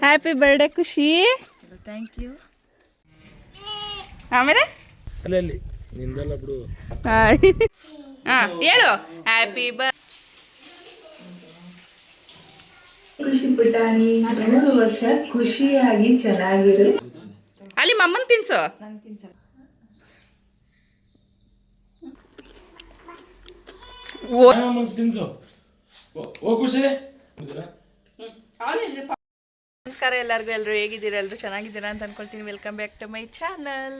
Happy birthday Khushi. Thank you. ಆಮೇಲೆ ಅಲ್ಲಲ್ಲಿ ನಿಂದಲ್ಲ ಬಿಡು. ಹಾಂ ಹೇಳು ಹ್ಯಾಪಿ ಖುಷಿ ಪುಟಾಣಿ 3 ವರ್ಷ ಖುಷಿಯಾಗಿ ಚೆನ್ನಾಗಿರು. ಅಲ್ಲಿ ಮಮ್ಮನ್ ತಿನ್ಸು. ತಿನ್ಸು ಓ ಖುಷಿ. ನಮಸ್ಕಾರ ಎಲ್ಲರಿಗೂ. ಎಲ್ಲರೂ ಹೇಗಿದ್ದೀರಾ? ಎಲ್ಲರೂ ಚೆನ್ನಾಗಿದ್ದೀರಾ ಅಂತ ಅನ್ಕೊಳ್ತೀನಿ. Welcome back to my channel.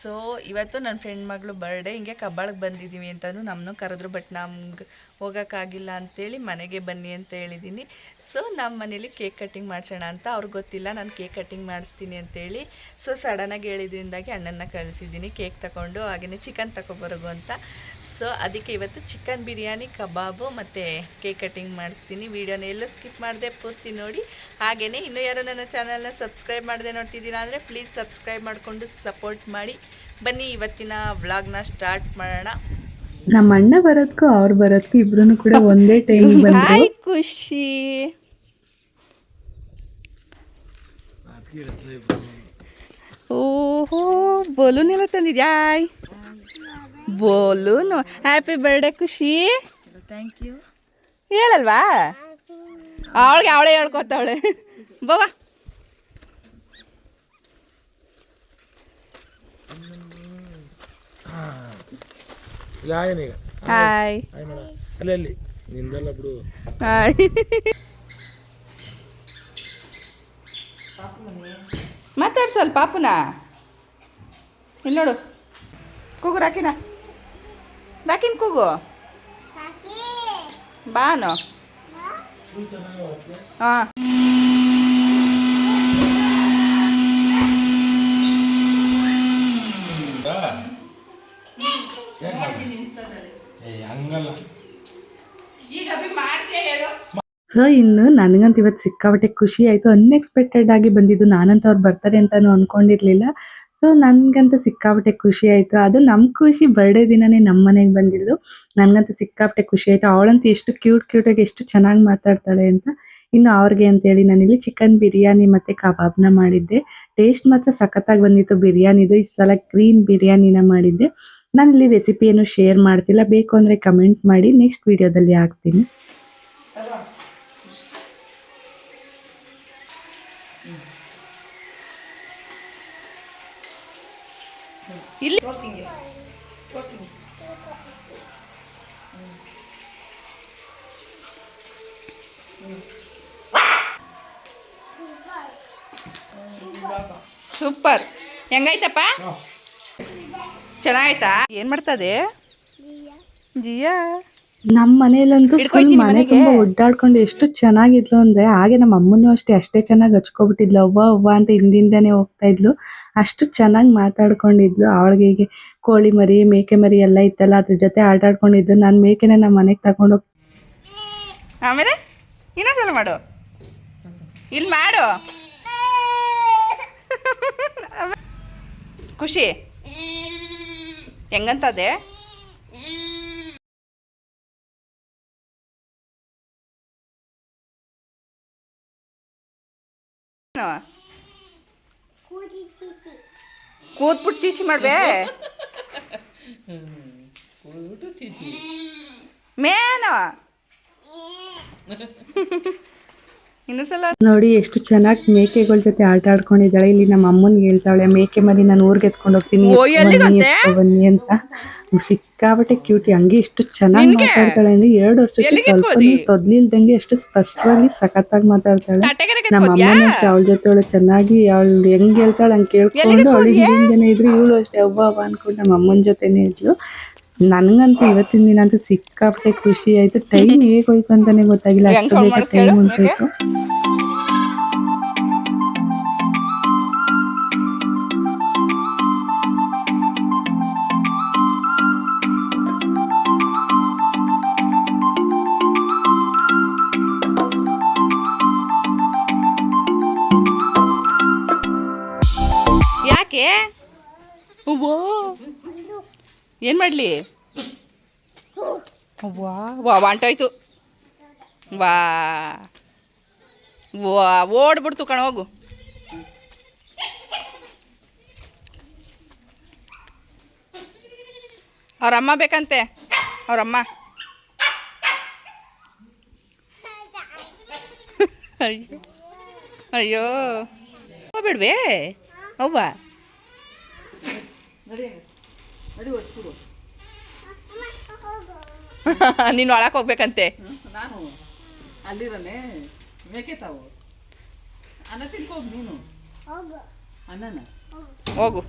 So ಇವತ್ತು ನನ್ನ ಫ್ರೆಂಡ್ ಮಗಳು ಬರ್ಡೇ. ಹಿಂಗೆ ಕಬ್ಬಾಳಿಗೆ ಬಂದಿದ್ದೀವಿ ಅಂತಲೂ ನಮ್ಮನ್ನು ಕರೆದ್ರು. ಬಟ್ ನಮ್ಗೆ ಹೋಗೋಕ್ಕಾಗಿಲ್ಲ ಅಂಥೇಳಿ ಮನೆಗೆ ಬನ್ನಿ ಅಂತ ಹೇಳಿದ್ದೀನಿ. ಸೊ ನಮ್ಮ ಮನೇಲಿ ಕೇಕ್ ಕಟ್ಟಿಂಗ್ ಮಾಡಿಸೋಣ ಅಂತ. ಅವ್ರಿಗೆ ಗೊತ್ತಿಲ್ಲ ನಾನು ಕೇಕ್ ಕಟ್ಟಿಂಗ್ ಮಾಡಿಸ್ತೀನಿ ಅಂತೇಳಿ. ಸೊ ಸಡನ್ನಾಗಿ ಹೇಳಿದ್ರಿಂದಾಗಿ ಅಣ್ಣನ ಕಳಿಸಿದ್ದೀನಿ ಕೇಕ್ ತಗೊಂಡು, ಹಾಗೆಯೇ ಚಿಕನ್ ತಗೊಬರೋದು ಅಂತ. ಸೊ ಅದಕ್ಕೆ ಇವತ್ತು ಚಿಕನ್ ಬಿರಿಯಾನಿ, ಕಬಾಬು ಮತ್ತು ಕೇಕ್ ಕಟ್ಟಿಂಗ್ ಮಾಡಿಸ್ತೀನಿ. ವೀಡಿಯೋನ ಎಲ್ಲೂ ಸ್ಕಿಪ್ ಮಾಡಿದೆ, ಪೂರ್ತಿ ನೋಡಿ. ಹಾಗೆಯೇ ಇನ್ನೂ ಯಾರು ನನ್ನ ಚಾನಲ್ನ ಸಬ್ಸ್ಕ್ರೈಬ್ ಮಾಡದೆ ನೋಡ್ತಿದ್ದೀರಾ ಅಂದರೆ ಪ್ಲೀಸ್ ಸಬ್ಸ್ಕ್ರೈಬ್ ಮಾಡಿಕೊಂಡು ಸಪೋರ್ಟ್ ಮಾಡಿ. ಬನ್ನಿ ಇವತ್ತಿನ ವ್ಲಾಗ್ನ ಸ್ಟಾರ್ಟ್ ಮಾಡೋಣ. ನಮ್ಮ ಅಣ್ಣ ಬರೋದಕ್ಕೂ ಅವ್ರು ಬರೋದಕ್ಕೂ ಇಬ್ರು ಕೂಡ ಒಂದೇ ಟೈಮ್ ಬಂದ್ರು. ಹಾಯ್ ಖುಷಿ. ಓಹೋ ಬೋಲೂನ್ ಎಲ್ಲ ತಂದಿದ್ಯಾಯ್. Balloon. Happy birthday Khushi. Thank you. ಹೇಳಲ್ವಾ ಅವಳೇ ಹೇಳ್ಕೊತಾವಳೆ. ಬವಾ ಹಾಯ್. ಅಲ್ಲಲ್ಲಿ ನಿಂದಲ್ಲ ಬಿಡು. ಹಾಯ್. ಮಾತಾಡ್ ಸ್ವಲ್ಪ ಪಾಪುನ. ಇಲ್ಲಿ ನೋಡು ಕೂಗು ರಾಕಿನ. ರಾಕಿನ್ ಕೂಗು ಬಾನು. ಹಾಂ ಹಂಗಲ್ಲ. ಸೊ ಇನ್ನು ನನಗಂತ ಇವತ್ತು ಸಿಕ್ಕಾಪಟ್ಟೆ ಖುಷಿ ಆಯಿತು. ಅನ್ಎಕ್ಸ್ಪೆಕ್ಟೆಡ್ ಆಗಿ ಬಂದಿದ್ದು. ನಾನಂತ ಅವ್ರು ಬರ್ತಾರೆ ಅಂತಾನು ಅಂದ್ಕೊಂಡಿರಲಿಲ್ಲ. ಸೊ ನನಗಂತೂ ಸಿಕ್ಕಾಪಟ್ಟೆ ಖುಷಿ ಆಯಿತು. ಅದು ನಮ್ಮ ಖುಷಿ ಬರ್ಡೇ ದಿನನೇ ನಮ್ಮ ಮನೆಗೆ ಬಂದಿದ್ದು. ನನಗಂತೂ ಸಿಕ್ಕಾಪಟ್ಟೆ ಖುಷಿ ಆಯಿತು. ಅವಳಂತೂ ಎಷ್ಟು ಕ್ಯೂಟಾಗಿ ಎಷ್ಟು ಚೆನ್ನಾಗಿ ಮಾತಾಡ್ತಾಳೆ ಅಂತ. ಇನ್ನು ಅವ್ರಿಗೆ ಅಂತೇಳಿ ನಾನಿಲ್ಲಿ ಚಿಕನ್ ಬಿರಿಯಾನಿ ಮತ್ತು ಕಬಾಬ್ನ ಮಾಡಿದ್ದೆ. ಟೇಸ್ಟ್ ಮಾತ್ರ ಸಖತ್ತಾಗಿ ಬಂದಿತ್ತು ಬಿರಿಯಾನಿದು. ಈ ಸಲ ಗ್ರೀನ್ ಬಿರಿಯಾನಿನ ಮಾಡಿದ್ದೆ. ನಾನಿಲ್ಲಿ ರೆಸಿಪಿಯನ್ನು ಶೇರ್ ಮಾಡ್ತಿಲ್ಲ. ಬೇಕು ಅಂದರೆ ಕಮೆಂಟ್ ಮಾಡಿ, ನೆಕ್ಸ್ಟ್ ವಿಡಿಯೋದಲ್ಲಿ ಹಾಕ್ತೀನಿ. ಇಲ್ಲಿ ಸೂಪರ್. ಹೆಂಗಾಯ್ತಪ್ಪ? ಚೆನ್ನಾಯ್ತಾ? ಏನ್ ಮಾಡ್ತದೆ ಜಿಯಾ? ನಮ್ಮ ಮನೇಲಂತೂ ಮನೆ ತುಂಬಾ ಒಡ್ಡಾಡ್ಕೊಂಡು ಎಷ್ಟು ಚೆನ್ನಾಗಿದ್ಲು ಅಂದ್ರೆ, ಹಾಗೆ ನಮ್ಮ ಅಮ್ಮನೂ ಅಷ್ಟೇ ಚೆನ್ನಾಗಿ ಹಚ್ಕೊಬಿಟ್ಟಿದ್ಲು. ಅವ್ವ ಅಂತ ಹಿಂದಿಂದಾನೆ ಹೋಗ್ತಾ ಇದ್ಲು. ಅಷ್ಟು ಚೆನ್ನಾಗಿ ಮಾತಾಡ್ಕೊಂಡಿದ್ಲು. ಅವಳಿಗೆ ಕೋಳಿ ಮರಿ, ಮೇಕೆ ಮರಿ ಎಲ್ಲ ಇತ್ತಲ್ಲ, ಅದ್ರ ಜೊತೆ ಆಟ ಆಡ್ಕೊಂಡಿದ್ದು. ನಾನು ಮೇಕೆನ ನಮ್ಮ ಮನೆಗೆ ತಗೊಂಡೋಗಿ ಆಮೇಲೆ ಇನ್ನೊಂದ್ಸಲ ಮಾಡು. ಇಲ್ಲಿ ಮಾಡು ಖುಷಿ. ಹೆಂಗಂತದೆ? ಕೂತ್ಬಿಟ್ಟು ಚೀಚಿ ಮಾಡ್ಬೇ ಮೇನು. ಇನ್ನೊಂದ್ಸಲ ನೋಡಿ ಎಷ್ಟು ಚೆನ್ನಾಗಿ ಮೇಕೆಗಳ ಜೊತೆ ಆಟ ಆಡ್ಕೊಂಡಿದ್ದಾಳೆ. ಇಲ್ಲಿ ನಮ್ಮ ಅಮ್ಮನ್ಗೆ ಹೇಳ್ತಾಳೆ, ಮೇಕೆ ಮರಿ ನಾನು ಊರಿಗೆ ಎತ್ಕೊಂಡು ಹೋಗ್ತೀನಿ, ಬನ್ನಿ ಅಂತ. ಸಿಕ್ಕಾಬಟ್ಟೆ ಕ್ಯೂಟಿ. ಹಂಗೆ ಎಷ್ಟು ಚೆನ್ನಾಗಿ ಮಾತಾಡ್ತಾಳೆ ಅಂದ್ರೆ, 2 ವರ್ಷಕ್ಕೆ ಸ್ವಲ್ಪ ತೊದ್ಲಿಲ್ದಂಗೆ ಎಷ್ಟು ಸ್ಪಷ್ಟವಾಗಿ ಸಖತ್ತಾಗಿ ಮಾತಾಡ್ತಾಳೆ. ನಮ್ಮ ಅಮ್ಮನೂ ಅಷ್ಟೇ, ಅವಳ ಜೊತೆ ಅವಳು ಚೆನ್ನಾಗಿ ಅವಳು ಹೆಂಗ್ ಹೇಳ್ತಾಳೆ ಹಂಗೆ ಕೇಳ್ಕೊಂಡು ಅವಳಿಗೆ ಹಿಂದೆನೆ ಇದ್ರು. ಇವಳು ಅಷ್ಟೇ ಅವ್ವ ಅನ್ಕೊಂಡು ನಮ್ಮ ಅಮ್ಮನ ಜೊತೆನೆ ಇದ್ಲು. ನನಗಂತೂ ಇವತ್ತಿನ ದಿನ ಅಂತೂ ಸಿಕ್ಕಾಪಟ್ಟೆ ಖುಷಿ ಆಯ್ತು. ಟೈಮ್ ಹೇಗೋಯ್ತು ಅಂತಾನೆ ಗೊತ್ತಾಗಿಲ್ಲ, ಅಷ್ಟು ಬೇಗ ಟೈಮ್ ಹೊಂಟೋಯ್ತು. ಯಾಕೆ ಅವ್ವಾ ಏನು ಮಾಡಲಿ ವಾ ವಾ ಹೊಂಟೋಯ್ತು ವಾ ವಾ ಓಡ್ಬಿಡ್ತು ಕಣ ಹೋಗು ಅವ್ರಮ್ಮ ಬೇಕಂತೆ ಅವ್ರಮ್ಮ ಅಯ್ಯೋ ಅಯ್ಯೋ ಹೋಗ್ಬಿಡ್ವೇ ಅವ್ವ ನೀನು ಒಳಕ್ಕೆ ಹೋಗ್ಬೇಕಂತೆ ನಾನು ಅಲ್ಲಿರನೆ ಮೇಕೆ ತಾವು ಅನ್ನ ತಿನ್ಕೋಗಿ ನೀನು ಅನ್ನನ ಹೋಗು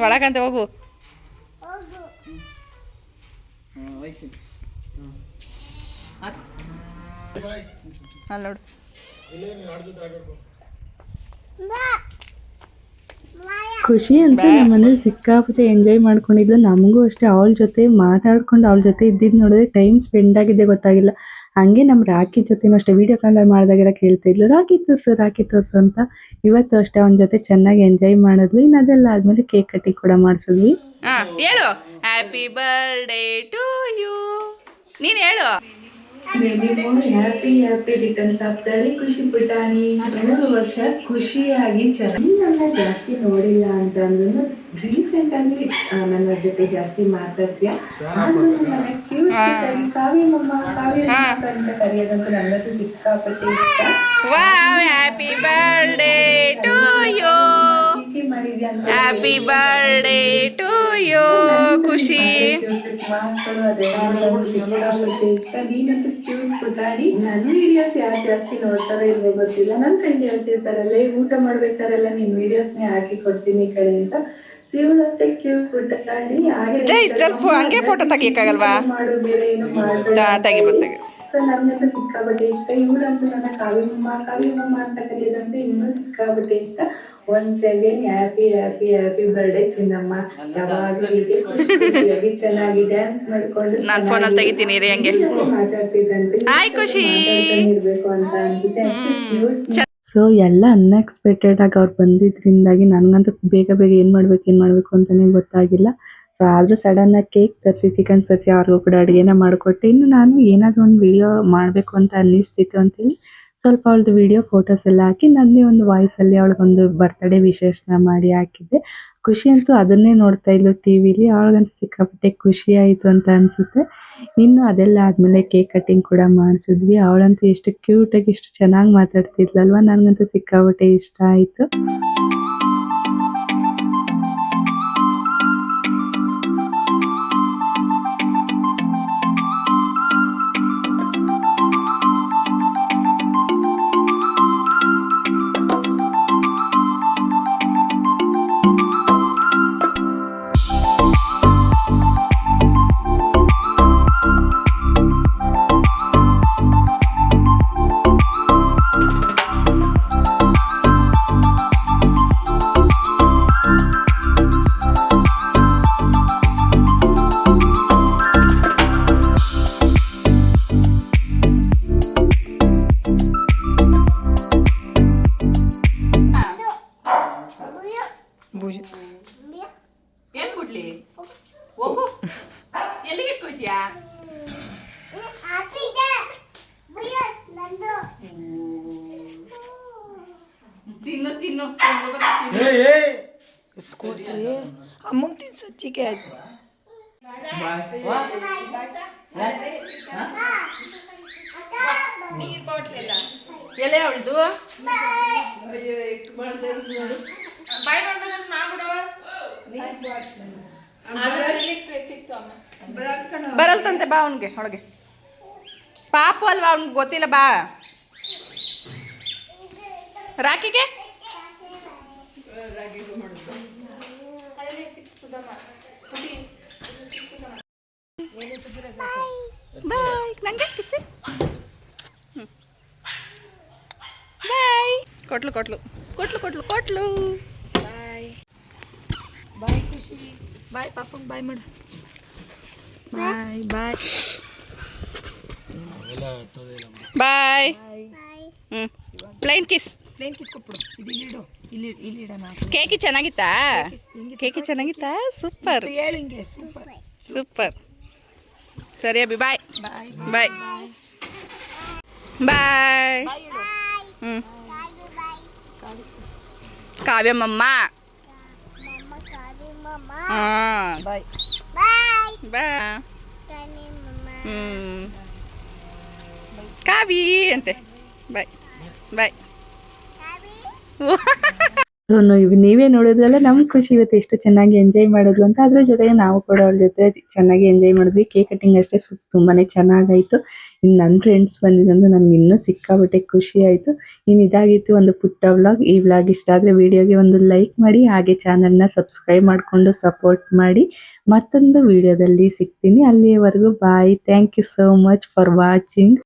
ಒಳಗಂತೆ ಹೋಗು ಹೋಯ್ತೀನಿ ಅಲ್ಲಿ ನೋಡು ಖುಷಿ ಅಂತ ನಮ್ಮನೇಲಿ ಸಿಕ್ಕಾಪಟ್ಟೆ ಎಂಜಾಯ್ ಮಾಡ್ಕೊಂಡಿದ್ಲು. ನಮಗೂ ಅಷ್ಟೇ ಅವಳ ಜೊತೆ ಮಾತಾಡ್ಕೊಂಡು ಅವಳ ಜೊತೆ ಇದ್ದಿದ್ದು ನೋಡಿದ್ರೆ ಟೈಮ್ ಸ್ಪೆಂಡ್ ಆಗಿದ್ದೆ ಗೊತ್ತಾಗಿಲ್ಲ. ಹಂಗೆ ನಮ್ಮ ರಾಖಿ ಜೊತೆನೂ ಅಷ್ಟೇ ವಿಡಿಯೋ ಕಾಲ್ ಮಾಡಿದಾಗೆಲ್ಲ ಕೇಳ್ತಾ ಇದ್ಲು ರಾಖಿ ತೋರ್ಸು ಅಂತ. ಇವತ್ತು ಅಷ್ಟೇ ಅವನ ಜೊತೆ ಚೆನ್ನಾಗಿ ಎಂಜಾಯ್ ಮಾಡಿದ್ವಿ. ಇನ್ನು ಅದೆಲ್ಲ ಆದ್ಮೇಲೆ ಕೇಕ್ ಕಟ್ಟಿಂಗ್ ಕೂಡ ಮಾಡಿಸಿದ್ವಿ. ಹೇಳು ಹ್ಯಾಪಿ ಬರ್ಡೇ ಟು ಯು ನೀನು ಹೇಳು happy returns of the day ಖುಷಿ ಪುಟಾಣಿ. 3 ವರ್ಷ ಖುಷಿಯಾಗಿ ಚೆನ್ನಾಗಿ ಜಾಸ್ತಿ ನೋಡಿಲ್ಲ ಅಂತ ಅಂದ್ರು ರೀಸೆಂಟ್ ಆಗಿ ನನ್ನ ಜೊತೆ ಜಾಸ್ತಿ ಮಾತಾಡ್ತೀಯ ಕಾವ್ಯಮ್ಮ ಅಂತ ಕರೆಯೋದಂತೂ ನನ್ನದು ಸಿಕ್ಕಾಪಟ್ಟೆ ಇಷ್ಟ. Wow happy birthday to you ಖುಷಿ ಮಾಡಿದ್ಯಾ ಅಂತ ಹ್ಯಾಪಿ ಬರ್ಡೇ ಟು ಯು ಖುಷಿ ಮಾತುಗಳು ಅದೆಲ್ಲ ಸಿಕ್ಕಾಪಟ್ಟೆ ಇಷ್ಟ. ನೀನಂತೂ ಕ್ಯೂಟ್ ಪುಟಾಣಿ. ನನ್ನ ವಿಡಿಯೋಸ್ ಯಾರು ಜಾಸ್ತಿ ನೋಡ್ತಾರೋ ಇಲ್ವೋ ಗೊತ್ತಿಲ್ಲ. ನನ್ನ ಫ್ರೆಂಡ್ ಹೇಳ್ತಿರ್ತಾರಲ್ಲ ಊಟ ಮಾಡ್ಬೇಕಾರೆಲ್ಲ ನೀನ್ ವಿಡಿಯೋಸ್ನೇ ಹಾಕಿ ಕೊಡ್ತೀನಿ ಈ ಕಡೆ ಅಂತ. ಇವಳು ಅಷ್ಟೇ ಕ್ಯೂಟ್ ಪುಟಾಣಿ. ಹಂಗೆ ಫೋಟೋ ತೆಗಿಯಕ್ಕಾಗಲ್ವಾ ಮಾಡು ಬೇರೆ ಏನು ಮಾಡ್ಬೇಡ. ನನ್ನಂತೂ ಸಿಕ್ಕಾಪಟ್ಟೆ ಇಷ್ಟ. ಇವಳಂತೂ ನನ್ನ ಕಾವ್ಯಮ್ಮ ಅಂತ ಕರೆಯೋದಂತೂ ಇನ್ನೂ ಸಿಕ್ಕಾಪಟ್ಟೆ ಇಷ್ಟ. ಒನ್ಸ್ ಅಗೇನ್ ಹ್ಯಾಪಿ ಬರ್ಡೇ ಚಿನ್ನಮ್ಮ. ಯಾವಾಗಲೂ ಹೀಗೆ ಖುಷಿಯಾಗಿ ಚೆನ್ನಾಗಿ ಡ್ಯಾನ್ಸ್ ಮಾಡ್ಕೊಂಡು ನಾನು ಫೋನಲ್ಲಿ ತೆಗಿತೀನಿ ರೀ ಹಂಗೆ ಮಾತಾಡ್ತಿದ್ದಂತೆ ಹಾಯ್ ಖುಷಿ ಇರ್ಬೇಕು ಅಂತ ಅನ್ಸುತ್ತೆ. ಅಷ್ಟೇ ಸೊ ಎಲ್ಲ ಅನ್ಎಕ್ಸ್ಪೆಕ್ಟೆಡ್ ಆಗಿ ಅವ್ರು ಬಂದಿದ್ರಿಂದಾಗಿ ನನಗಂತೂ ಬೇಗ ಏನ್ ಮಾಡ್ಬೇಕು ಅಂತಾನೆ ಗೊತ್ತಾಗಿಲ್ಲ. ಸೊ ಆದ್ರೂ ಸಡನ್ ಆಗಿ ಕೇಕ್ ತರಿಸಿ ಚಿಕನ್ ತರಿಸಿ ಅವ್ರಿಗೂ ಕೂಡ ಅಡುಗೆನ ಮಾಡಿಕೊಟ್ಟೆ. ಇನ್ನು ನಾನು ಏನಾದರೂ ಒಂದು ವಿಡಿಯೋ ಮಾಡಬೇಕು ಅಂತ ಅನ್ನಿಸ್ತಿತ್ತು ಅಂತೇಳಿ ಸ್ವಲ್ಪ ಅವಳದು ವಿಡಿಯೋ ಫೋಟೋಸ್ ಎಲ್ಲ ಹಾಕಿ ನನ್ನೇ ಒಂದು ವಾಯ್ಸಲ್ಲಿ ಅವಳಿಗೊಂದು ಬರ್ತ್ಡೇ ವಿಶೇಷನ ಮಾಡಿ ಹಾಕಿದ್ದೆ. ಖುಷಿ ಅಂತೂ ಅದನ್ನೇ ನೋಡ್ತಾ ಇದ್ಲು ಟಿವಿಲಿ. ಅವಳಿಗಂತೂ ಸಿಕ್ಕಾಪಟ್ಟೆ ಖುಷಿ ಆಯಿತು ಅಂತ ಅನಿಸುತ್ತೆ. ಇನ್ನು ಅದೆಲ್ಲ ಆದಮೇಲೆ ಕೇಕ್ ಕಟ್ಟಿಂಗ್ ಕೂಡ ಮಾಡಿಸಿದ್ವಿ. ಅವಳಂತೂ ಎಷ್ಟು ಕ್ಯೂಟಾಗಿ ಎಷ್ಟು ಚೆನ್ನಾಗಿ ಮಾತಾಡ್ತಿದ್ಲಲ್ವ. ನನಗಂತೂ ಸಿಕ್ಕಾಪಟ್ಟೆ ಇಷ್ಟ ಆಯಿತು. ಏನ್ ಬಿಡ್ಲಿ ಹೋಗು ಎಲ್ಲಿಗೆ ಇಟ್ಕೊಯ್ತೀಯಾ ತಿನ್ನು ತಿನ್ನು ಅಮ್ಮಂಗೆ ತಿನ್ಸು ಚಿಕೆ ಎಲೆ ಅವಳ್ದು ಬಾಯ್ ಮಾಡ್ಬೇಕಂತ ಮಾಡ್ಬಿಡವ ಬರಲ್ತಂತೆ ಬಾ ಅವನಿಗೆ ಒಳಗೆ ಪಾಪು ಅಲ್ವಾ ಅವ್ನಿಗೆ ಗೊತ್ತಿಲ್ಲ ಬಾ ರಾಕಿಗೆ ಬಾಯ್ ನಂಗೆ ಕಿಸಿ ಬಾಯ್ ಕೊಟ್ಲು ಬಾಯ್ ಬಾಯ್ ಖುಷಿ ಬಾಯ್ ಪಾಪಂಗೆ ಬಾಯ್ ಮಾಡು ಬಾಯ್ ಬಾಯ್ ಪ್ಲೈನ್ ಕಿಸ್ ಪ್ಲೇನ್ ಕಿಸ್ಕೊಟ್ಬಿಡು ಇದು ಇಲ್ಲಿಡು ಇಲ್ಲಿ ಇಡೋಣ ಕೇಕಿ ಚೆನ್ನಾಗಿತ್ತಾ ಕೇಕಿ ಚೆನ್ನಾಗಿತ್ತಾ ಸೂಪರ್ ಹೇಳು ಹಿಂಗೆ ಸೂಪರ್ ಸೂಪರ್ ಸರಿ ಅಭಿ ಬಾಯ್ ಬಾಯ್ ಬಾಯ್ ಬಾಯ್ ಬಾಯ್ ಹೇಳು ಹ್ಞೂ ಕಾವ್ಯಮ್ಮಮ್ಮ ಹಾಂ ಬಾಯ್ ಬಾಯ್ ಹ್ಞೂ ಕಾವಿ ಅಂತೆ ಬಾಯ್ ಬಾಯ್ ಸೊ ನೀವೇ ನೋಡೋದ್ರಲ್ಲ ನಮ್ ಖುಷಿ ಇವತ್ತು ಎಷ್ಟು ಚೆನ್ನಾಗಿ ಎಂಜಾಯ್ ಮಾಡೋದು ಅಂತ. ಅದ್ರ ಜೊತೆಗೆ ನಾವು ಕೂಡ ಅವ್ರ ಜೊತೆ ಚೆನ್ನಾಗಿ ಎಂಜಾಯ್ ಮಾಡಿದ್ವಿ. ಕೇಕ್ ಕಟಿಂಗ್ ಅಷ್ಟೇ ತುಂಬಾನೇ ಚೆನ್ನಾಗಾಯ್ತು. ಇನ್ನು ನನ್ನ ಫ್ರೆಂಡ್ಸ್ ಬಂದಿದ್ದು ನನ್ಗೆ ಇನ್ನೂ ಸಿಕ್ಕಾಬಟ್ಟೆ ಖುಷಿ ಆಯ್ತು. ಇನ್ನು ಇದಾಗಿತ್ತು ಒಂದು ಪುಟ್ಟ ವ್ಲಾಗ್. ಈ ವ್ಲಾಗ್ ಇಷ್ಟ ಆದ್ರೆ ವಿಡಿಯೋಗೆ ಒಂದು ಲೈಕ್ ಮಾಡಿ, ಹಾಗೆ ಚಾನಲ್ನ ಸಬ್ಸ್ಕ್ರೈಬ್ ಮಾಡಿಕೊಂಡು ಸಪೋರ್ಟ್ ಮಾಡಿ. ಮತ್ತೊಂದು ವಿಡಿಯೋದಲ್ಲಿ ಸಿಗ್ತೀನಿ. ಅಲ್ಲಿಯವರೆಗೂ bye. Thank you so much for watching.